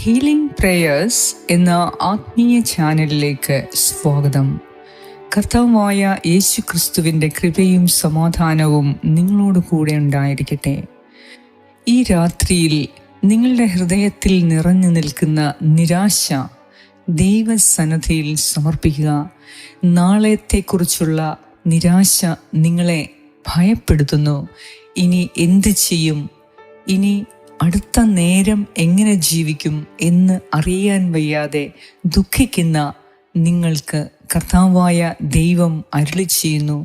Healing prayers എന്ന ആത്മീയ ചാനലിലേക്ക് സ്വാഗതം. കർത്താവായ യേശു ക്രിസ്തുവിൻ്റെ കൃപയും സമാധാനവും നിങ്ങളോട് കൂടെ ഉണ്ടായിരിക്കട്ടെ. ഈ രാത്രിയിൽ നിങ്ങളുടെ ഹൃദയത്തിൽ നിറഞ്ഞു നിൽക്കുന്ന നിരാശ ദൈവസന്നിധിയിൽ സമർപ്പിക്കുക. നാളത്തെക്കുറിച്ചുള്ള നിരാശ നിങ്ങളെ ഭയപ്പെടുത്തുന്നു. ഇനി എന്ത് ചെയ്യും, ഇനി അടുത്ത നേരം എങ്ങനെ ജീവിക്കും എന്ന് അറിയാൻ വയ്യാതെ ദുഃഖിക്കുന്ന നിങ്ങൾക്ക് കർത്താവായ ദൈവം അരുളിച്ചെയ്യുന്നു.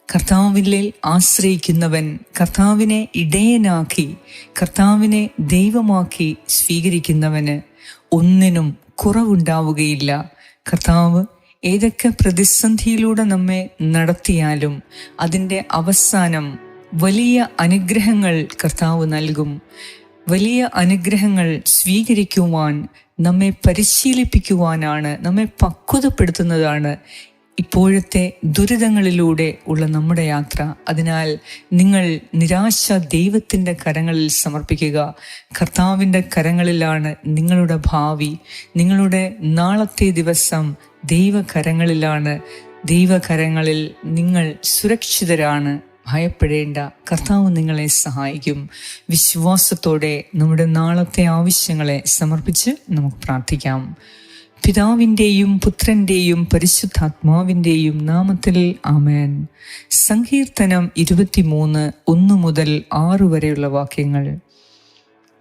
കർത്താവിൽ ആശ്രയിക്കുന്നവൻ കർത്താവിനെ ഇടയനാക്കി, കർത്താവിനെ ദൈവമാക്കി സ്വീകരിക്കുന്നവന് ഒന്നിനും കുറവുണ്ടാവുകയില്ല. കർത്താവ് ഏതൊക്കെ പ്രതിസന്ധിയിലൂടെ നമ്മെ നടത്തിയാലും അതിൻ്റെ അവസാനം വലിയ അനുഗ്രഹങ്ങൾ കർത്താവ് നൽകും. വലിയ അനുഗ്രഹങ്ങൾ സ്വീകരിക്കുവാൻ നമ്മെ പരിശീലിപ്പിക്കുവാനാണ്, നമ്മെ പക്വതപ്പെടുത്തുന്നതാണ് ഇപ്പോഴത്തെ ദുരിതങ്ങളിലൂടെ ഉള്ള നമ്മുടെ യാത്ര. അതിനാൽ നിങ്ങൾ നിരാശ ദൈവത്തിൻ്റെ കരങ്ങളിൽ സമർപ്പിക്കുക. കർത്താവിൻ്റെ കരങ്ങളിലാണ് നിങ്ങളുടെ ഭാവി. നിങ്ങളുടെ നാളത്തെ ദിവസം ദൈവകരങ്ങളിലാണ്. ദൈവകരങ്ങളിൽ നിങ്ങൾ സുരക്ഷിതരാണ്. ഭയപ്പെടേണ്ട, കർത്താവ് നിങ്ങളെ സഹായിക്കും. വിശ്വാസത്തോടെ നമ്മുടെ നാളത്തെ ആവശ്യങ്ങളെ സമർപ്പിച്ച് നമുക്ക് പ്രാർത്ഥിക്കാം. പിതാവിൻ്റെയും പുത്രൻ്റെയും പരിശുദ്ധാത്മാവിൻ്റെയും നാമത്തിൽ ആമേൻ. സങ്കീർത്തനം 23 1 മുതൽ 6 വരെയുള്ള വാക്യങ്ങൾ.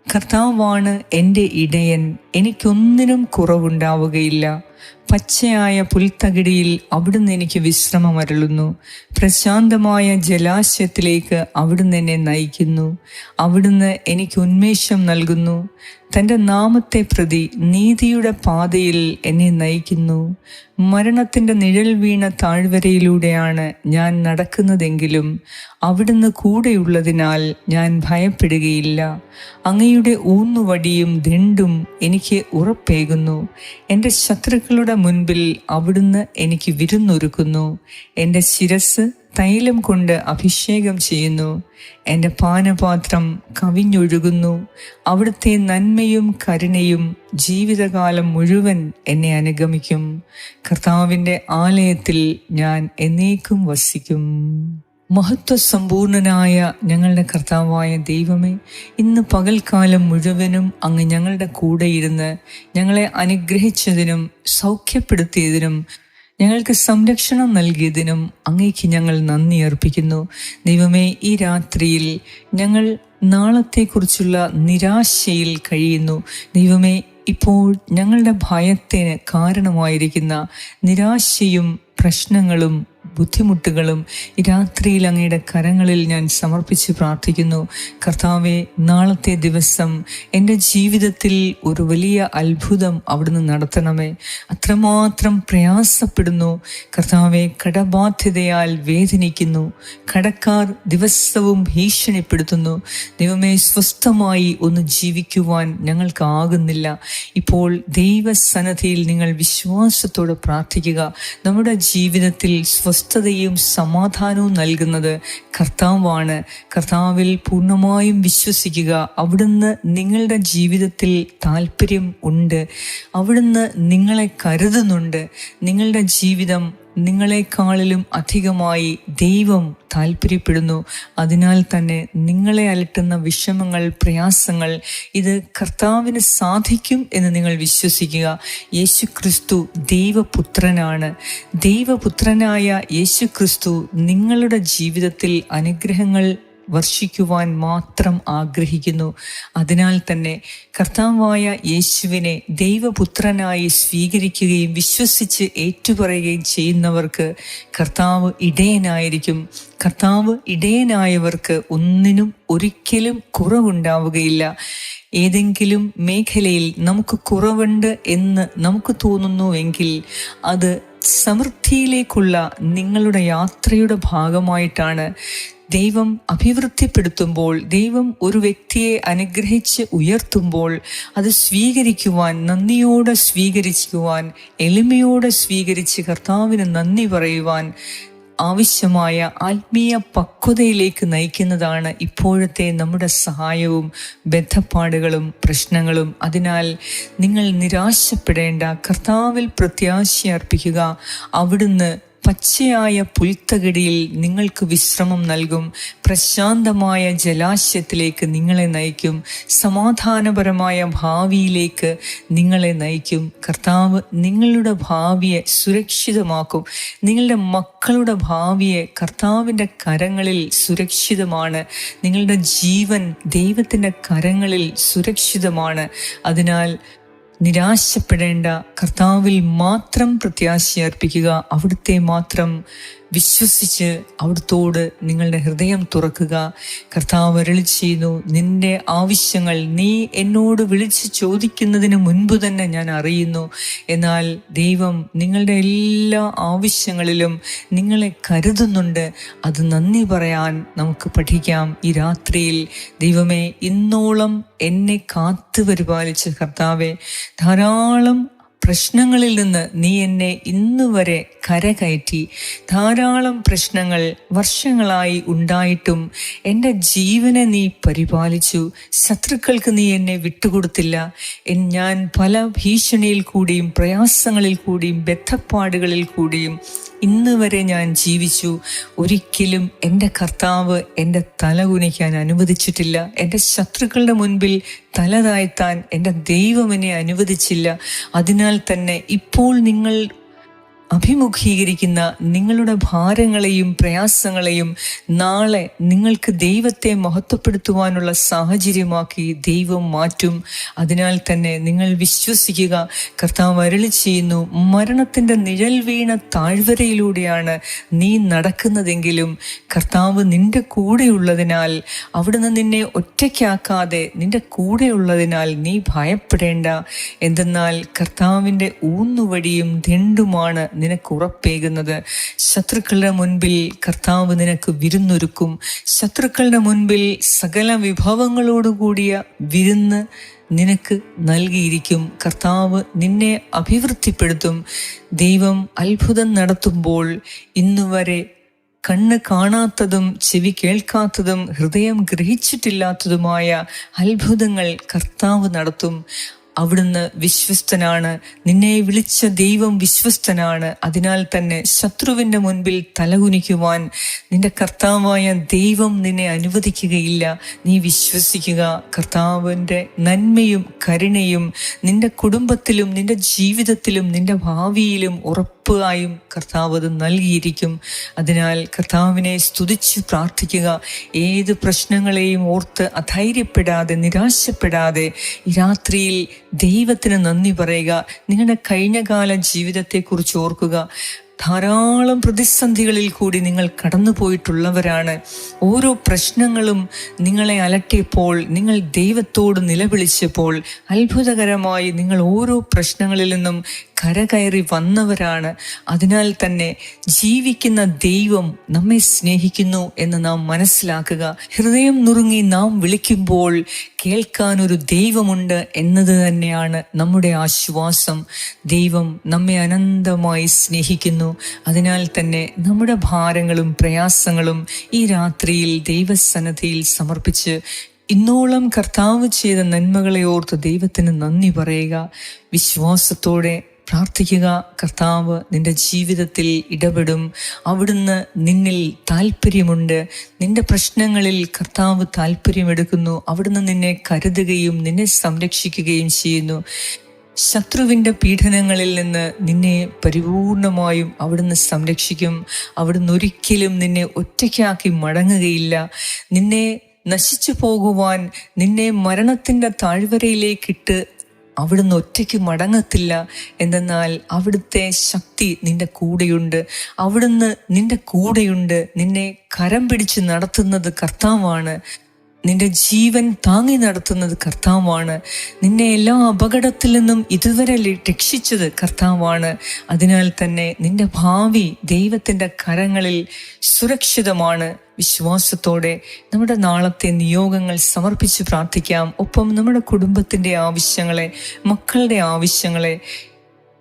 കർത്താവാണ് എൻ്റെ ഇടയൻ, എനിക്കൊന്നിനും കുറവുണ്ടാവുകയില്ല. പച്ചയായ പുൽത്തകിടിയിൽ അവിടുന്ന് എനിക്ക് വിശ്രമമരുളുന്നു. പ്രശാന്തമായ ജലാശയത്തിലേക്ക് അവിടുന്ന് എന്നെ നയിക്കുന്നു. അവിടുന്ന് എനിക്ക് ഉന്മേഷം നൽകുന്നു. തൻ്റെ നാമത്തെ പ്രതി നീതിയുടെ പാതയിൽ എന്നെ നയിക്കുന്നു. മരണത്തിൻ്റെ നിഴൽ വീണ താഴ്വരയിലൂടെയാണ് ഞാൻ നടക്കുന്നതെങ്കിലും അവിടുന്ന് കൂടെയുള്ളതിനാൽ ഞാൻ ഭയപ്പെടുകയില്ല. അങ്ങയുടെ ഊന്നുവടിയും ദണ്ഡും എനിക്ക് ഉറപ്പേകുന്നു. എൻ്റെ ശത്രുക്കളുടെ മുൻപിൽ അവിടുന്ന് എനിക്ക് വിരുന്നൊരുക്കുന്നു. എൻ്റെ ശിരസ് തൈലം കൊണ്ട് അഭിഷേകം ചെയ്യുന്നു. എൻ്റെ പാനപാത്രം കവിഞ്ഞൊഴുകുന്നു. അവിടുത്തെ നന്മയും കരുണയും ജീവിതകാലം മുഴുവൻ എന്നെ അനുഗമിക്കും. കർത്താവിൻ്റെ ആലയത്തിൽ ഞാൻ എന്നേക്കും വസിക്കും. മഹത്വസമ്പൂർണനായ ഞങ്ങളുടെ കർത്താവായ ദൈവമേ, ഇന്ന് പകൽക്കാലം മുഴുവനും അങ്ങ് ഞങ്ങളുടെ കൂടെ ഇരുന്ന് ഞങ്ങളെ അനുഗ്രഹിച്ചതിനും സൗഖ്യപ്പെടുത്തിയതിനും ഞങ്ങൾക്ക് സംരക്ഷണം നൽകിയതിനും അങ്ങേക്ക് ഞങ്ങൾ നന്ദി അർപ്പിക്കുന്നു. ദൈവമേ, ഈ രാത്രിയിൽ ഞങ്ങൾ നാളത്തെക്കുറിച്ചുള്ള നിരാശയിൽ കഴിയുന്നു. ദൈവമേ, ഇപ്പോൾ ഞങ്ങളുടെ ഭയത്തിന് കാരണമായിരിക്കുന്ന നിരാശയും പ്രശ്നങ്ങളും ബുദ്ധിമുട്ടുകളും ഈ രാത്രിയിൽ അങ്ങയുടെ കരങ്ങളിൽ ഞാൻ സമർപ്പിച്ച് പ്രാർത്ഥിക്കുന്നു. കർത്താവെ, നാളത്തെ ദിവസം എൻ്റെ ജീവിതത്തിൽ ഒരു വലിയ അത്ഭുതം അവിടുന്ന് നടത്തണമേ. അത്രമാത്രം പ്രയാസപ്പെടുന്നു കർത്താവെ. കടബാധ്യതയാൽ വേദനിക്കുന്നു. കടക്കാർ ദിവസവും ഭീഷണിപ്പെടുത്തുന്നു. ദൈവമേ, സ്വസ്ഥമായി ഒന്ന് ജീവിക്കുവാൻ ഞങ്ങൾക്കാകുന്നില്ല. ഇപ്പോൾ ദൈവസന്നിധിയിൽ നിങ്ങൾ വിശ്വാസത്തോടെ പ്രാർത്ഥിക്കുക. നമ്മുടെ ജീവിതത്തിൽ സ്വസ്ഥതയും സമാധാനവും നൽകുന്നത് കർത്താവാണ്. കർത്താവിൽ പൂർണ്ണമായും വിശ്വസിക്കുക. അവിടുന്ന് നിങ്ങളുടെ ജീവിതത്തിൽ താല്പര്യം ഉണ്ട്. അവിടുന്ന് നിങ്ങളെ കരുതുന്നുണ്ട്. നിങ്ങളുടെ ജീവിതം നിങ്ങളെക്കാളിലും അധികമായി ദൈവം താല്പര്യപ്പെടുന്നു. അതിനാൽ തന്നെ നിങ്ങളെ അലട്ടുന്ന വിഷമങ്ങൾ, പ്രയാസങ്ങൾ, ഇത് കർത്താവിന് സാധിക്കും എന്ന് നിങ്ങൾ വിശ്വസിക്കുക. യേശു ക്രിസ്തു ദൈവപുത്രനാണ്. ദൈവപുത്രനായ യേശു ക്രിസ്തു നിങ്ങളുടെ ജീവിതത്തിൽ അനുഗ്രഹങ്ങൾ വർഷിക്കുവാൻ മാത്രം ആഗ്രഹിക്കുന്നു. അതിനാൽ തന്നെ കർത്താവായ യേശുവിനെ ദൈവപുത്രനായി സ്വീകരിക്കുകയും വിശ്വസിച്ച് ഏറ്റുപറയുകയും ചെയ്യുന്നവർക്ക് കർത്താവ് ഇടയനായിരിക്കും. കർത്താവ് ഇടയനായവർക്ക് ഒന്നിനും ഒരിക്കലും കുറവുണ്ടാവുകയില്ല. ഏതെങ്കിലും മേഖലയിൽ നമുക്ക് കുറവുണ്ട് എന്ന് നമുക്ക് തോന്നുന്നുവെങ്കിൽ അത് സമൃദ്ധിയിലേക്കുള്ള നിങ്ങളുടെ യാത്രയുടെ ഭാഗമായിട്ടാണ്. ദൈവം അഭിവൃദ്ധിപ്പെടുത്തുമ്പോൾ, ദൈവം ഒരു വ്യക്തിയെ അനുഗ്രഹിച്ച് ഉയർത്തുമ്പോൾ അത് സ്വീകരിക്കുവാൻ, നന്ദിയോടെ സ്വീകരിക്കുവാൻ, എളിമയോടെ സ്വീകരിച്ച് കർത്താവിന് നന്ദി പറയുവാൻ ആവശ്യമായ ആത്മീയ പക്വതയിലേക്ക് നയിക്കുന്നതാണ് ഇപ്പോഴത്തെ നമ്മുടെ സഹായവും ബന്ധപ്പാടുകളും പ്രശ്നങ്ങളും. അതിനാൽ നിങ്ങൾ നിരാശപ്പെടേണ്ട, കർത്താവിൽ പ്രത്യാശ അർപ്പിക്കുക. അവിടുന്ന് പച്ചയായ പുൽത്തകിടിയിൽ നിങ്ങൾക്ക് വിശ്രമം നൽകും. പ്രശാന്തമായ ജലാശയത്തിലേക്ക് നിങ്ങളെ നയിക്കും. സമാധാനപരമായ ഭാവിയിലേക്ക് നിങ്ങളെ നയിക്കും. കർത്താവ് നിങ്ങളുടെ ഭാവിയെ സുരക്ഷിതമാക്കും. നിങ്ങളുടെ മക്കളുടെ ഭാവിയെ കർത്താവിൻ്റെ കരങ്ങളിൽ സുരക്ഷിതമാണ്. നിങ്ങളുടെ ജീവൻ ദൈവത്തിൻ്റെ കരങ്ങളിൽ സുരക്ഷിതമാണ്. അതിനാൽ നിരാശപ്പെടേണ്ട, കർത്താവിൽ മാത്രം പ്രത്യാശ അർപ്പിക്കുക. അവിടുത്തെ മാത്രം വിശ്വസിച്ച് അവിടുത്തോട് നിങ്ങളുടെ ഹൃദയം തുറക്കുക. കർത്താവ് അരുളി ചെയ്യുന്നു, നിന്റെ ആവശ്യങ്ങൾ നീ എന്നോട് വിളിച്ച് ചോദിക്കുന്നതിന് മുൻപ് തന്നെ ഞാൻ അറിയുന്നു. എന്നാൽ ദൈവം നിങ്ങളുടെ എല്ലാ ആവശ്യങ്ങളിലും നിങ്ങളെ കരുതുന്നുണ്ട്. അത് നന്ദി പറയാൻ നമുക്ക് പഠിക്കാം ഈ രാത്രിയിൽ. ദൈവമേ, ഇന്നോളം എന്നെ കാത്തു പരിപാലിച്ച കർത്താവെ, ധാരാളം പ്രശ്നങ്ങളിൽ നിന്ന് നീ എന്നെ ഇന്നുവരെ കരകയറ്റി. ധാരാളം പ്രശ്നങ്ങൾ വർഷങ്ങളായി ഉണ്ടായിട്ടും എൻ്റെ ജീവനെ നീ പരിപാലിച്ചു. ശത്രുക്കൾക്ക് നീ എന്നെ വിട്ടുകൊടുത്തില്ല. ഞാൻ പല ഭീഷണിയിൽ കൂടിയും പ്രയാസങ്ങളിൽ കൂടിയും ബദ്ധപ്പാടുകളിൽ കൂടിയും ഇന്ന് വരെ ഞാൻ ജീവിച്ചു. ഒരിക്കലും എൻ്റെ കർത്താവ് എൻ്റെ തല കുനിക്കാൻ അനുവദിച്ചിട്ടില്ല. എൻ്റെ ശത്രുക്കളുടെ മുൻപിൽ തല താഴ്ത്താൻ എൻ്റെ ദൈവം എന്നെ അനുവദിച്ചില്ല. അതിനാൽ തന്നെ ഇപ്പോൾ നിങ്ങൾ അഭിമുഖീകരിക്കുന്ന നിങ്ങളുടെ ഭാരങ്ങളെയും പ്രയാസങ്ങളെയും നാളെ നിങ്ങൾക്ക് ദൈവത്തെ മഹത്വപ്പെടുത്തുവാനുള്ള സാഹചര്യമാക്കി ദൈവം മാറ്റും. അതിനാൽ തന്നെ നിങ്ങൾ വിശ്വസിക്കുക. കർത്താവ് അരുളി ചെയ്യുന്നു, മരണത്തിൻ്റെ നിഴൽ വീണ താഴ്വരയിലൂടെയാണ് നീ നടക്കുന്നതെങ്കിലും കർത്താവ് നിന്റെ കൂടെയുള്ളതിനാൽ, അവിടുന്ന് നിന്നെ ഒറ്റയ്ക്കാക്കാതെ നിന്റെ കൂടെയുള്ളതിനാൽ നീ ഭയപ്പെടേണ്ട. എന്തെന്നാൽ കർത്താവിൻ്റെ ഊന്നുവടിയും ദണ്ഡുമാണ് നിനക്ക് ഉറപ്പേകുന്നത്. ശത്രുക്കളുടെ മുൻപിൽ കർത്താവ് നിനക്ക് വിരുന്നൊരുക്കും. ശത്രുക്കളുടെ മുൻപിൽ സകല വിഭവങ്ങളോടുകൂടിയ വിരുന്ന് നിനക്ക് നൽകിയിരിക്കും. കർത്താവ് നിന്നെ അഭിവൃദ്ധിപ്പെടുത്തും. ദൈവം അത്ഭുതം നടത്തുമ്പോൾ ഇന്നുവരെ കണ്ണ് കാണാത്തതും ചെവി കേൾക്കാത്തതും ഹൃദയം ഗ്രഹിച്ചിട്ടില്ലാത്തതുമായ അത്ഭുതങ്ങൾ കർത്താവ് നടത്തും. അവിടുന്ന് വിശ്വസ്തനാണ്. നിന്നെ വിളിച്ച ദൈവം വിശ്വസ്തനാണ്. അതിനാൽ തന്നെ ശത്രുവിൻ്റെ മുൻപിൽ തലകുനിക്കുവാൻ നിന്റെ കർത്താവായ ദൈവം നിന്നെ അനുവദിക്കുകയില്ല. നീ വിശ്വസിക്കുക. കർത്താവിൻ്റെ നന്മയും കരുണയും നിന്റെ കുടുംബത്തിലും നിന്റെ ജീവിതത്തിലും നിന്റെ ഭാവിയിലും ഉറപ്പായും കർത്താവ് അത് നൽകിയിരിക്കും. അതിനാൽ കർത്താവിനെ സ്തുതിച്ച് പ്രാർത്ഥിക്കുക. ഏത് പ്രശ്നങ്ങളെയും ഓർത്ത് അധൈര്യപ്പെടാതെ നിരാശപ്പെടാതെ ഈ രാത്രിയിൽ ദൈവത്തിന് നന്ദി പറയുക. നിങ്ങളുടെ കഴിഞ്ഞകാല ജീവിതത്തെക്കുറിച്ച് ഓർക്കുക. ധാരാളം പ്രതിസന്ധികളിൽ കൂടി നിങ്ങൾ കടന്നു പോയിട്ടുള്ളവരാണ്. ഓരോ പ്രശ്നങ്ങളും നിങ്ങളെ അലട്ടിയപ്പോൾ, നിങ്ങൾ ദൈവത്തോട് നിലവിളിച്ചപ്പോൾ അത്ഭുതകരമായി നിങ്ങൾ ഓരോ പ്രശ്നങ്ങളിൽ നിന്നും കരകയറി വന്നവരാണ്. അതിനാൽ തന്നെ ജീവിക്കുന്ന ദൈവം നമ്മെ സ്നേഹിക്കുന്നു എന്ന് നാം മനസ്സിലാക്കുക. ഹൃദയം നുറുങ്ങി നാം വിളിക്കുമ്പോൾ കേൾക്കാൻ ഒരു ദൈവമുണ്ട് എന്നത് തന്നെയാണ് നമ്മുടെ ആശ്വാസം. ദൈവം നമ്മെ അനന്തമായി സ്നേഹിക്കുന്നു. അതിനാൽ തന്നെ നമ്മുടെ ഭാരങ്ങളും പ്രയാസങ്ങളും ഈ രാത്രിയിൽ ദൈവസന്നിധിയിൽ സമർപ്പിച്ച് ഇന്നോളം കർത്താവ് ചെയ്ത നന്മകളെ ഓർത്ത് ദൈവത്തിന് നന്ദി പറയുക. വിശ്വാസത്തോടെ പ്രാർത്ഥിക്കുക. കർത്താവ് നിന്റെ ജീവിതത്തിൽ ഇടപെടും. അവിടുന്ന് നിന്നിൽ താല്പര്യമുണ്ട്. നിന്റെ പ്രശ്നങ്ങളിൽ കർത്താവ് താല്പര്യമെടുക്കുന്നു. അവിടുന്ന് നിന്നെ കരുതുകയും നിന്നെ സംരക്ഷിക്കുകയും ചെയ്യുന്നു. ശത്രുവിൻ്റെ പീഡനങ്ങളിൽ നിന്ന് നിന്നെ പരിപൂർണമായും അവിടുന്ന് സംരക്ഷിക്കും. അവിടുന്ന് ഒരിക്കലും നിന്നെ ഒറ്റയ്ക്കാക്കി മടങ്ങുകയില്ല. നിന്നെ നശിച്ചു പോകുവാൻ, നിന്നെ മരണത്തിൻ്റെ താഴ്വരയിലേക്കിട്ട് അവിടുന്ന് ഒറ്റയ്ക്ക് മടങ്ങത്തില്ല. എന്തെന്നാൽ അവിടുത്തെ ശക്തി നിന്റെ കൂടെയുണ്ട്. അവിടുന്ന് നിന്റെ കൂടെയുണ്ട്. നിന്നെ കരം പിടിച്ച് നടത്തുന്നത് കർത്താവാണ്. നിന്റെ ജീവൻ താങ്ങി നടത്തുന്നത് കർത്താവാണ്. നിന്നെ എല്ലാ അപകടത്തിൽ നിന്നും ഇതുവരെ രക്ഷിച്ചത് കർത്താവാണ്. അതിനാൽ തന്നെ നിന്റെ ഭാവി ദൈവത്തിൻ്റെ കരങ്ങളിൽ സുരക്ഷിതമാണ്. വിശ്വാസത്തോടെ നമ്മുടെ നാളത്തെ നിയോഗങ്ങൾ സമർപ്പിച്ച് പ്രാർത്ഥിക്കാം. ഒപ്പം നമ്മുടെ കുടുംബത്തിൻ്റെ ആവശ്യങ്ങളെ, മക്കളുടെ ആവശ്യങ്ങളെ,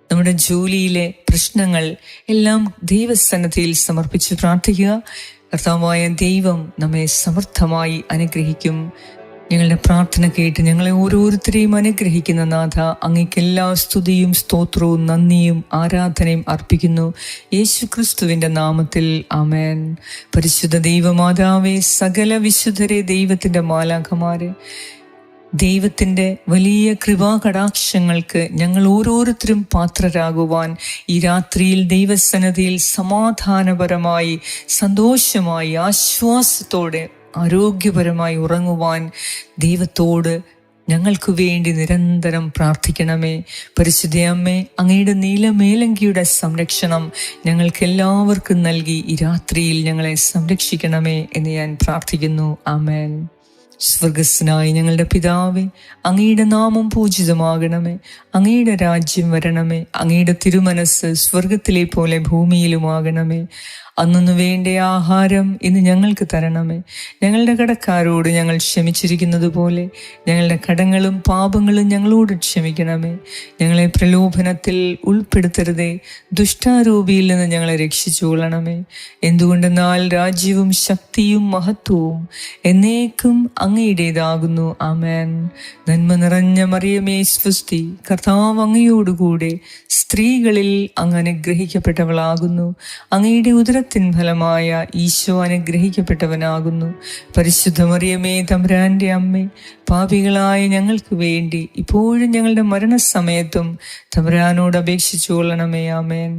നമ്മുടെ ജോലിയിലെ പ്രശ്നങ്ങൾ എല്ലാം ദൈവസന്നിധിയിൽ സമർപ്പിച്ച് പ്രാർത്ഥിക്കുക. കർത്താവായ ദൈവം നമ്മെ സമർത്ഥമായി അനുഗ്രഹിക്കും. ഞങ്ങളുടെ പ്രാർത്ഥന കേട്ട് ഞങ്ങളെ ഓരോരുത്തരെയും അനുഗ്രഹിക്കുന്ന നാഥ, അങ്ങേക്ക് എല്ലാ സ്തുതിയും സ്തോത്രവും നന്ദിയും ആരാധനയും അർപ്പിക്കുന്നു യേശുക്രിസ്തുവിൻ്റെ നാമത്തിൽ. ആമേൻ. പരിശുദ്ധ ദൈവമാതാവേ, സകല വിശുദ്ധരെ, ദൈവത്തിൻ്റെ മാലാഖമാരെ, ദൈവത്തിൻ്റെ വലിയ കൃപാകടാക്ഷങ്ങൾക്ക് ഞങ്ങൾ ഓരോരുത്തരും പാത്രരാകുവാൻ ഈ രാത്രിയിൽ ദൈവസന്നിധിയിൽ സമാധാനപരമായി, സന്തോഷമായി, ആശ്വാസത്തോടെ, ആരോഗ്യപരമായി ഉറങ്ങുവാൻ ദൈവത്തോട് ഞങ്ങൾക്ക് വേണ്ടി നിരന്തരം പ്രാർത്ഥിക്കണമേ. പരിശുദ്ധ അമ്മേ, അങ്ങയുടെ നീലമേലങ്കിയുടെ സംരക്ഷണം ഞങ്ങൾക്ക് എല്ലാവർക്കും നൽകി ഈ രാത്രിയിൽ ഞങ്ങളെ സംരക്ഷിക്കണമേ എന്ന് ഞാൻ പ്രാർത്ഥിക്കുന്നു. ആമേൻ. സ്വർഗസ്നായ ഞങ്ങളുടെ പിതാവേ, അങ്ങയുടെ നാമം പൂജിതമാകണമേ, അങ്ങയുടെ രാജ്യം വരണമേ, അങ്ങയുടെ തിരുമനസ് സ്വർഗത്തിലെ പോലെ ഭൂമിയിലുമാകണമേ. അന്നു വേണ്ട ആഹാരം ഇന്ന് ഞങ്ങൾക്ക് തരണമേ. ഞങ്ങളുടെ കടക്കാരോട് ഞങ്ങൾ ക്ഷമിച്ചിരിക്കുന്നത് പോലെ ഞങ്ങളുടെ കടങ്ങളും പാപങ്ങളും ഞങ്ങളോട് ക്ഷമിക്കണമേ. ഞങ്ങളെ പ്രലോഭനത്തിൽ ഉൾപ്പെടുത്തരുതേ, ദുഷ്ടാരൂപിയിൽ നിന്ന് ഞങ്ങളെ രക്ഷിച്ചുകൊള്ളണമേ. എന്തുകൊണ്ടെന്നാൽ രാജ്യവും ശക്തിയും മഹത്വവും എന്നേക്കും അങ്ങയുടേതാകുന്നു. ആമേൻ. നന്മ നിറഞ്ഞ മറിയമേ സ്വസ്തി, കർത്താവ് അങ്ങയോടുകൂടെ സ്ത്രീകളിൽ അങ്ങ് അനുഗ്രഹിക്കപ്പെട്ടവളാകുന്നു. അങ്ങയുടെ ഉദരത്തിൻ ഫലമായ ഈശോ അനുഗ്രഹിക്കപ്പെട്ടവനാകുന്നു. പരിശുദ്ധ മറിയമേ, തമ്പുരാന്റെ അമ്മേ, പാപികളായ ഞങ്ങൾക്ക് വേണ്ടി ഇപ്പോഴും ഞങ്ങളുടെ മരണസമയത്തും തമ്പുരാനോട് അപേക്ഷിച്ചു കൊള്ളണമേ. ആമേൻ.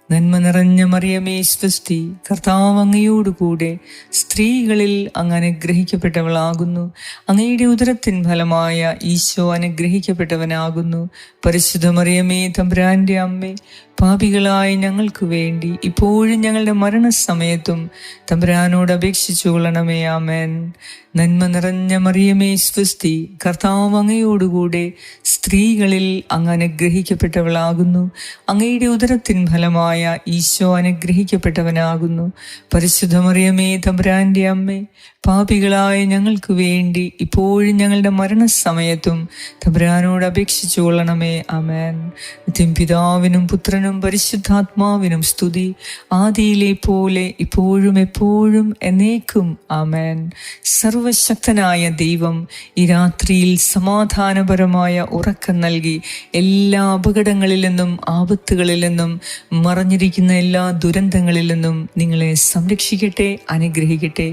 നന്മ നിറഞ്ഞ മറിയമേ സ്വസ്തി, കർത്താവ് അങ്ങയോടുകൂടെ സ്ത്രീകളിൽ അങ്ങ് അനുഗ്രഹിക്കപ്പെട്ടവളാകുന്നു. അങ്ങയുടെ ഉദരത്തിൻ ഫലമായ ഈശോ അനുഗ്രഹിക്കപ്പെട്ടവനാകുന്നു. പരിശുദ്ധ മറിയമേ, തമ്പുരാന്റെ അമ്മേ, പാപികളായ ഞങ്ങൾക്ക് വേണ്ടി ഇപ്പോഴും ഞങ്ങളുടെ മരണസമയത്തും തമ്പുരാനോട് അപേക്ഷിച്ചു കൊള്ളണമേ. ആമേൻ. നന്മ നിറഞ്ഞ മറിയമേ സ്വസ്തി, കർത്താവ് അങ്ങയോടുകൂടെ സ്ത്രീകളിൽ അങ്ങ് അനുഗ്രഹിക്കപ്പെട്ടവളാകുന്നു. അങ്ങയുടെ ഉദരത്തിൻ ഫലമായ ഈശോ അനുഗ്രഹിക്കപ്പെട്ടവനാകുന്നു. പരിശുദ്ധ മറിയമേ, തമ്പുരാന്റെ അമ്മേ, പാപികളായ ഞങ്ങൾക്ക് വേണ്ടി ഇപ്പോഴും ഞങ്ങളുടെ മരണസമയത്തും തമ്പുരാനോട് അപേക്ഷിച്ചു കൊള്ളണമേ. ആമേൻ. നിത്യം പിതാവിനും പുത്രനും പരിശുദ്ധാത്മാവിനും സ്തുതി, ആദിയിലെ പോലെ ഇപ്പോഴും എപ്പോഴും എന്നേക്കും. ആമേൻ. സർവശക്തനായ ദൈവം ഈ രാത്രിയിൽ സമാധാനപരമായ ഉറക്കം നൽകി എല്ലാ അപകടങ്ങളിൽ നിന്നും ആപത്തുകളിൽ നിന്നും മറഞ്ഞിരിക്കുന്ന എല്ലാ ദുരന്തങ്ങളിൽ നിന്നും നിങ്ങളെ സംരക്ഷിക്കട്ടെ, അനുഗ്രഹിക്കട്ടെ.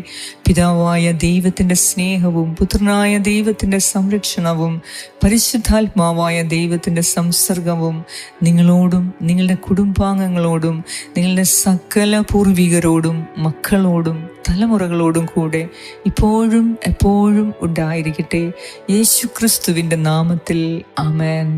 പിതാവായ ദൈവത്തിൻ്റെ സ്നേഹവും പുത്രനായ ദൈവത്തിൻ്റെ സംരക്ഷണവും പരിശുദ്ധാത്മാവായ ദൈവത്തിൻ്റെ സംസർഗവും നിങ്ങളോടും നിങ്ങളുടെ കുടുംബാംഗങ്ങളോടും നിങ്ങളുടെ സകല പൂർവികരോടും മക്കളോടും തലമുറകളോടും കൂടെ ഇപ്പോഴും എപ്പോഴും ഉണ്ടായിരിക്കട്ടെ. യേശുക്രിസ്തുവിൻ്റെ നാമത്തിൽ. ആമേൻ.